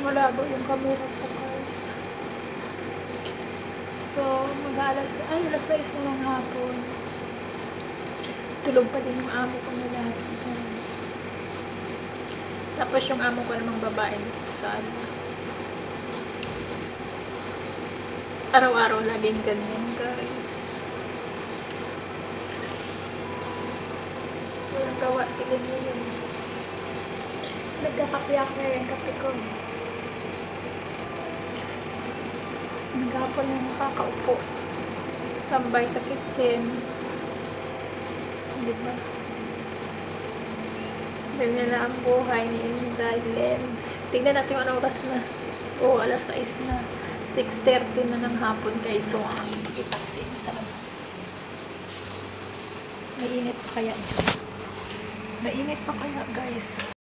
Malabo yung camera ko, guys. So, alas 6 na ng hapon. Tulog pa din yung amo ko na lahat, guys. Tapos yung amo ko namang babae sa sala. Araw-araw laging ganyan, guys. Walang gawa sila ngayon. Nagkakape ako yung kape ko. Naghapon na nakakaupo. Tambay sa kitchen. Diba? Ganyan na ang buhay ni Inday Len. Tingnan natin anong oras na. Alas 6 na. 6:30 na ng hapon, guys. So, itaksi na sa labas. Mainit pa kaya, guys?